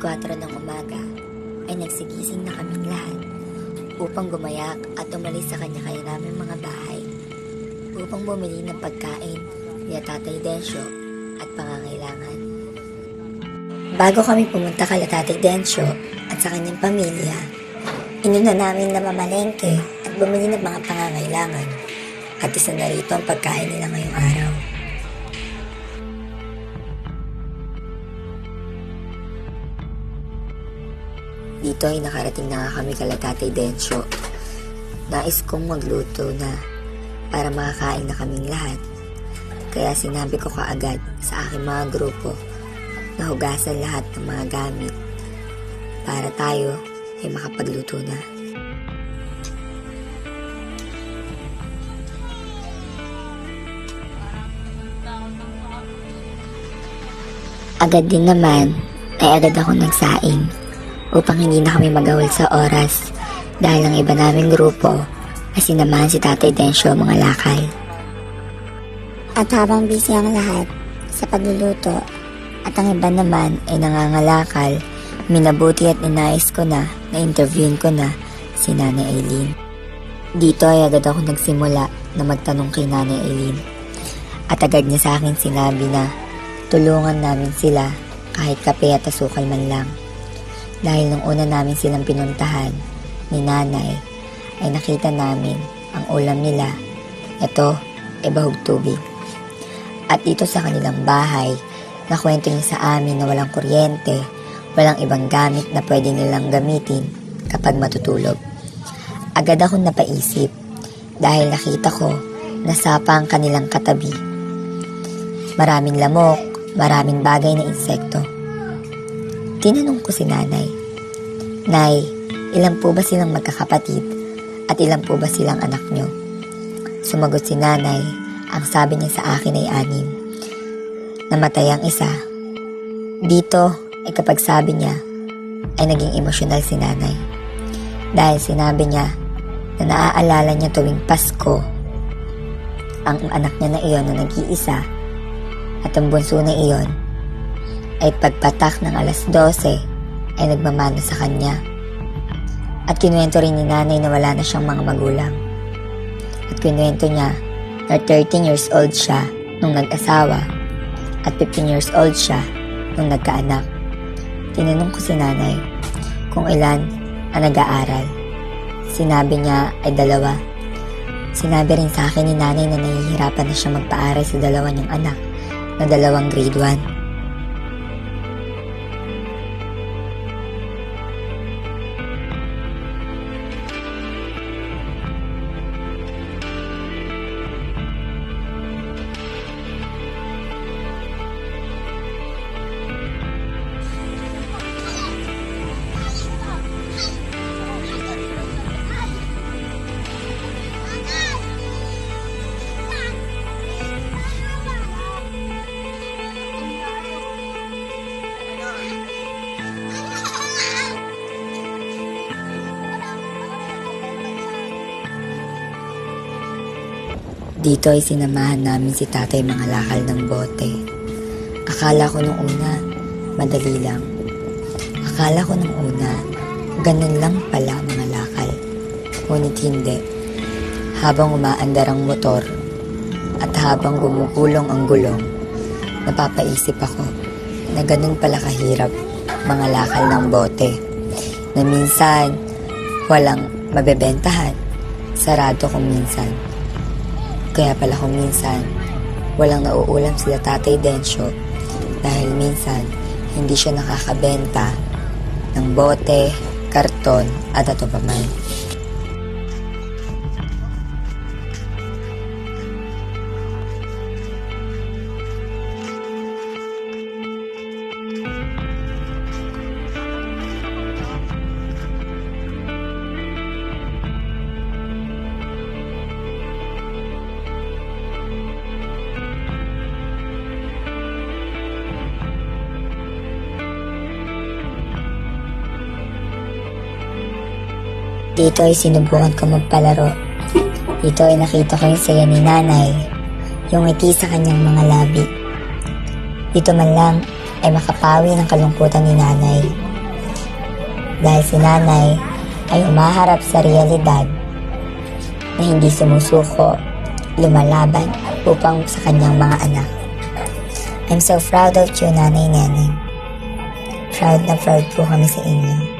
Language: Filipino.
4 ng umaga ay nagsigising na kaming lahat upang gumayak at umalis sa kanya-kanya naming mga bahay upang bumili ng pagkain ni Tatay Densyo at pangangailangan. Bago kami pumunta kay Tatay Densyo at sa kanyang pamilya, inuna namin na mamalengke at bumili ng mga pangangailangan at isa na rito ang pagkain nila ngayong araw. Dito ay nakarating na nga kami kay Tatay Densyo. Nais kong magluto na para makakain na kaming lahat. Kaya sinabi ko kaagad sa aking mga grupo na hugasan lahat ng mga gamit para tayo ay makapagluto na. Agad din naman ay agad ako nagsaing upang hindi na kami magawal sa oras dahil ang iba naming grupo ay sinamahan si Tatay Densyo mga lakal. At habang busy ang lahat sa pagluluto at ang iba naman ay nangangalakal, minabuti at ninais ko na interviewin ko na si Nanay Aileen. Dito ay agad ako nagsimula na magtanong kay Nanay Aileen at agad niya sa akin sinabi na tulungan namin sila kahit kape at asukal man lang. Dahil nung una namin silang pinuntahan ni Nanay ay nakita namin ang ulam nila. Ito ay bahog tubig. At dito sa kanilang bahay, nakwento niya sa amin na walang kuryente, walang ibang gamit na pwede nilang gamitin kapag matutulog. Agad akong napaisip dahil nakita ko na sapa ang kanilang katabi. Maraming lamok, maraming bagay na insekto. Tinanong ko si Nanay, Nay, ilan po ba silang magkakapatid at ilan po ba silang anak nyo? Sumagot si Nanay, ang sabi niya sa akin ay 6. Namatay ang isa. Dito ay kapag sabi niya ay naging emosyonal si Nanay. Dahil sinabi niya na naaalala niya tuwing Pasko ang anak niya na iyon na nag-iisa at ang bunso na iyon ay pagpatak ng alas 12 ay nagmamano sa kanya. At kinuwento rin ni Nanay na wala na siyang mga magulang. At kinuwento niya na 13 years old siya nung nag-asawa at 15 years old siya nung nagkaanak. Tinanong ko si Nanay kung ilan ang nag-aaral. Sinabi niya ay 2. Sinabi rin sa akin ni Nanay na nahihirapan na siya magpaaral sa 2 niyang anak na 2 grade 1. Dito ay sinamahan namin si Tatay mga lakal ng bote. Akala ko nung una, madali lang. Akala ko nung una, ganun lang pala mga lakal. Ngunit hindi. Habang umaandar ang motor at habang gumugulong ang gulong, napapaisip ako na ganun pala kahirap mga lakal ng bote. Na minsan, walang mabebentahan. Sarado kung minsan. Kaya pala kung minsan, walang nauulam sila Tatay Densyo dahil minsan hindi siya nakakabenta ng bote, karton at ato pa man. Dito ay sinubukan ko magpalaro. Dito ay nakita ko yung saya ni Nanay, yung ngiti sa kanyang mga labi. Dito man lang ay makapawi ng kalungkutan ni Nanay dahil si nanay ay umaharap sa realidad na hindi sumusuko, lumalaban upang sa kanyang mga anak. I'm so proud of you, Nanay Neneng. Proud na proud po kami sa inyo.